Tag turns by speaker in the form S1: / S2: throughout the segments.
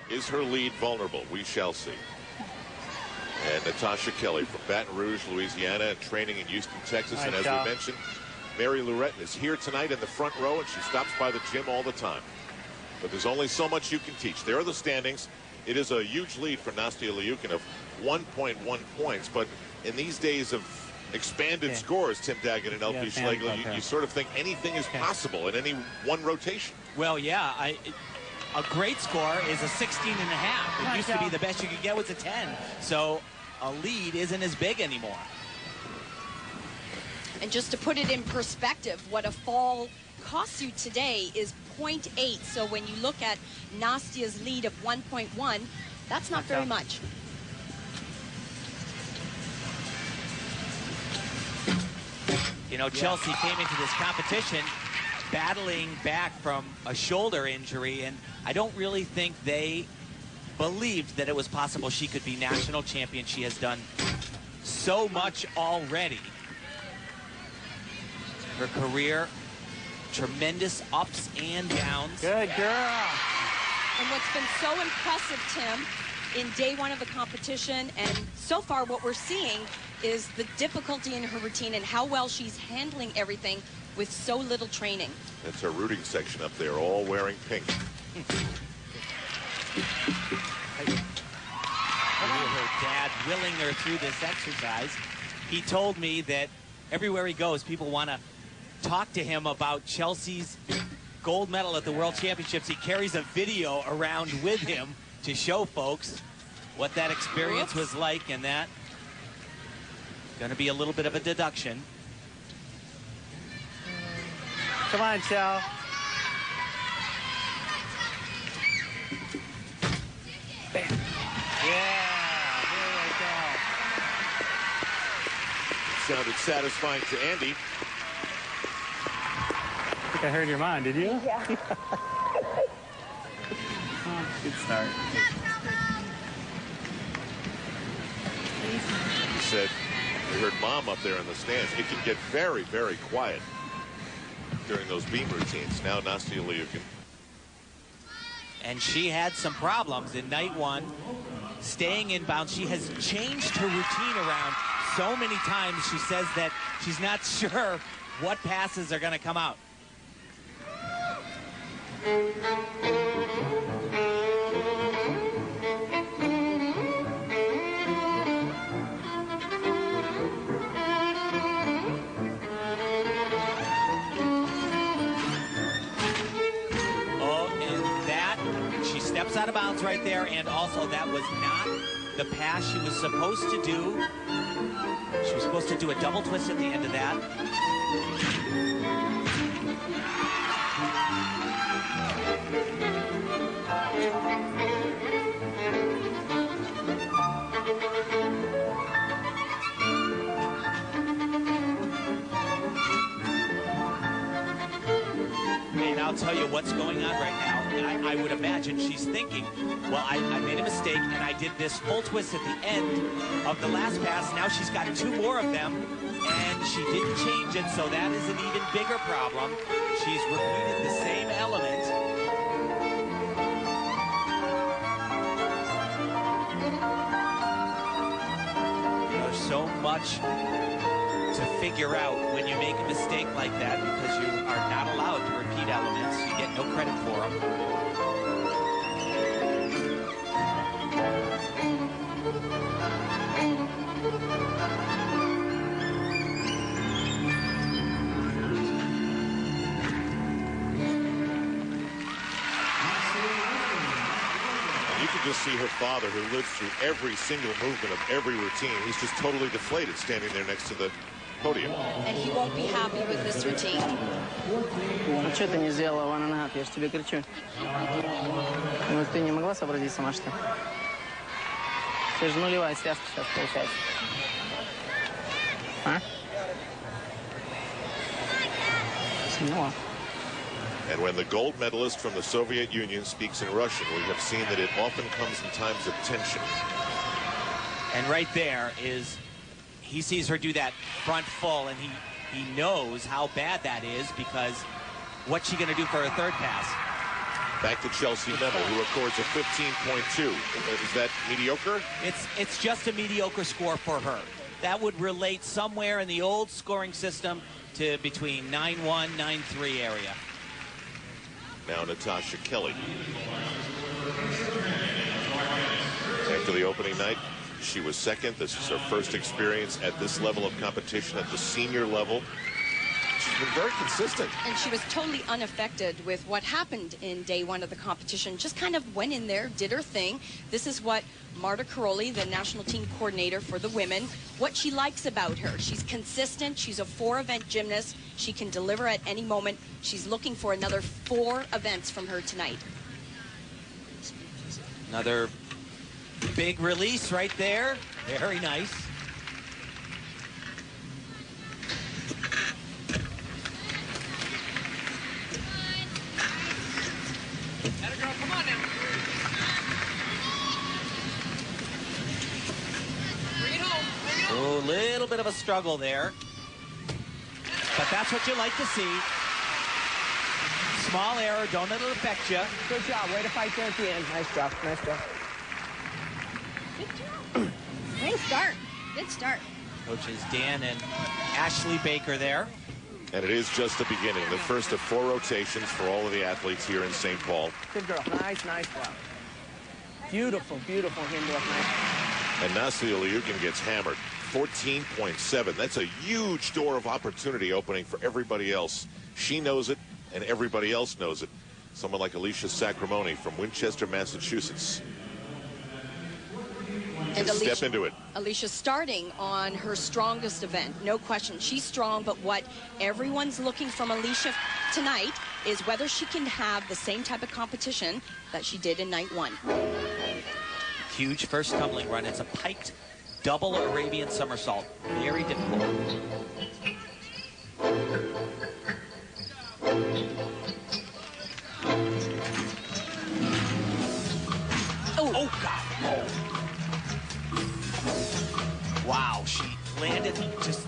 S1: Is her lead vulnerable? We shall see. And Natasha Kelly from Baton Rouge, Louisiana, and training in Houston, Texas. And as we mentioned, Mary Lou Retton is here tonight in the front row, and she stops by the gym all the time. But there's only so much you can teach. There are the standings. It is a huge lead for Nastia Liukin of 1.1 points. But in these days of expanded scores, Tim Daggett and LP Schlegel, you sort of think anything is possible in any one rotation.
S2: Well, yeah, a great score is a 16.5. It used to be the best you could get was a 10. So a lead isn't as big anymore.
S3: And just to put it in perspective, what a fall costs you today is 0.8. So when you look at Nastia's lead of 1.1, that's not very much.
S2: You know, Chelsea came into this competition battling back from a shoulder injury, and I don't really think they believed that it was possible she could be national champion. She has done so much already. Her career, tremendous ups and downs.
S4: Good girl.
S3: And what's been so impressive, Tim, in day one of the competition, and so far what we're seeing is the difficulty in her routine and how well she's handling everything with so little training.
S1: That's her rooting section up there, all wearing pink.
S2: Her dad willing her through this exercise. He told me that everywhere he goes, people want to talk to him about Chelsea's gold medal at the World Championships. He carries a video around with him to show folks what that experience was like, and that going to be a little bit of a deduction.
S4: Come on, Chel. Bam.
S2: Yeah, there we go.
S1: Sounded satisfying to Andy.
S4: I think I heard your mind, did you?
S3: Yeah.
S4: Good start.
S1: He said, we heard Mom up there in the stands. It can get very, very quiet during those beam routines. Now Nastia Liukin.
S2: And she had some problems in night one, staying inbound. She has changed her routine around so many times. She says that she's not sure what passes are going to come out. Steps out of bounds right there, and also that was not the pass she was supposed to do. She was supposed to do a double twist at the end of that. And I'll tell you what's going on right now. I would imagine she's thinking, well, I made a mistake, and I did this full twist at the end of the last pass. Now she's got two more of them, and she didn't change it, so that is an even bigger problem. She's repeated the same element. There's so much to figure out when you make a mistake like that, because you are not allowed to repeat elements. You get no credit for them.
S1: You can just see her father, who lives through every single movement of every routine. He's just totally deflated standing there next to the podium.
S3: And he won't be happy with this routine.
S4: Ну что ты не сделала one and a half? Я же тебе кричу. Ну ты не могла сообразить сама, что? Это же нулевая связка сейчас получается. А? Сняла.
S1: And when the gold medalist from the Soviet Union speaks in Russian, we have seen that it often comes in times of tension.
S2: And right there is, he sees her do that front full, and he knows how bad that is, because what's she going to do for her third pass?
S1: Back to Chelsea Memmel, who records a 15.2. Is that mediocre?
S2: It's just a mediocre score for her. That would relate somewhere in the old scoring system to between 9-1, 9-3 area.
S1: Now Natasha Kelly. After the opening night, she was second. This is her first experience at this level of competition at the senior level. She's been very consistent.
S3: And she was totally unaffected with what happened in day one of the competition. Just kind of went in there, did her thing. This is what Marta Karolyi, the national team coordinator for the women, what she likes about her. She's consistent. She's a 4-event gymnast. She can deliver at any moment. She's looking for another 4 events from her tonight.
S2: Another big release right there. Very nice.
S5: Come on now. Bring it home. Bring it home.
S2: Oh, little bit of a struggle there. But that's what you like to see. Small error, don't let it affect you.
S4: Good job. Way to fight there at the end. Nice job. Nice job.
S3: Good job. Nice start. Good start.
S2: Coaches Dan and Ashley Baker there.
S1: And it is just the beginning, the first of 4 rotations for all of the athletes here in St. Paul.
S4: Good girl. Nice, nice block. Beautiful, beautiful handoff. Nice.
S1: And Nastia Liukin gets hammered. 14.7. That's a huge door of opportunity opening for everybody else. She knows it, and everybody else knows it. Someone like Alicia Sacramone from Winchester, Massachusetts.
S3: And
S1: Step into it.
S3: Alicia starting on her strongest event. No question. She's strong, but what everyone's looking from Alicia tonight is whether she can have the same type of competition that she did in night 1.
S2: Huge first tumbling run. It's a piked double Arabian somersault. Very difficult. Oh, God. Oh. Wow, she landed just,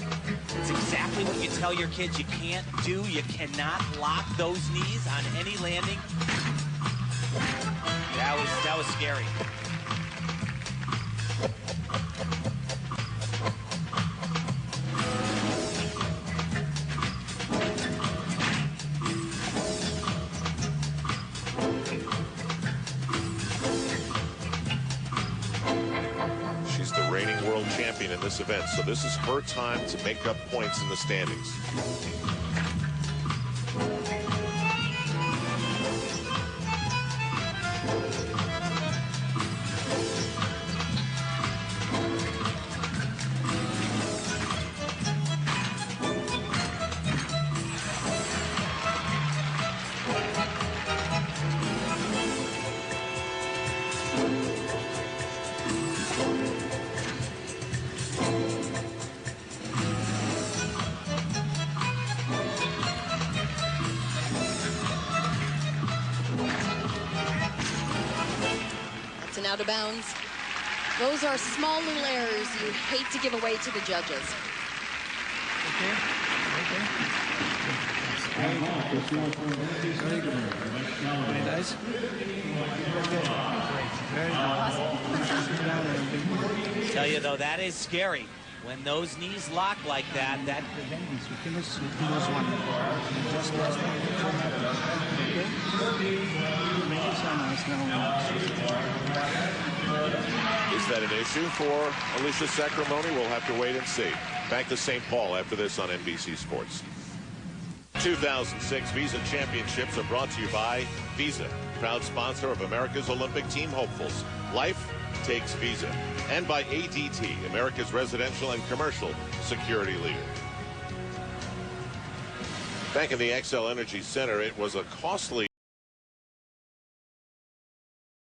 S2: it's exactly what you tell your kids you can't do. You cannot lock those knees on any landing. That was scary.
S1: She's the reigning world champion in this event, so this is her time to make up points in the standings.
S3: And out of bounds. Those are small little errors you hate to give away to the judges.
S2: Tell you though, that is scary. When those knees lock like that,
S1: Is that an issue for Alicia Sacramone? We'll have to wait and see. Back to St. Paul after this on NBC Sports. 2006 Visa Championships are brought to you by Visa, proud sponsor of America's Olympic team hopefuls. Life takes Visa. And by ADT, America's residential and commercial security leader. Back in the XL Energy Center, it was a costly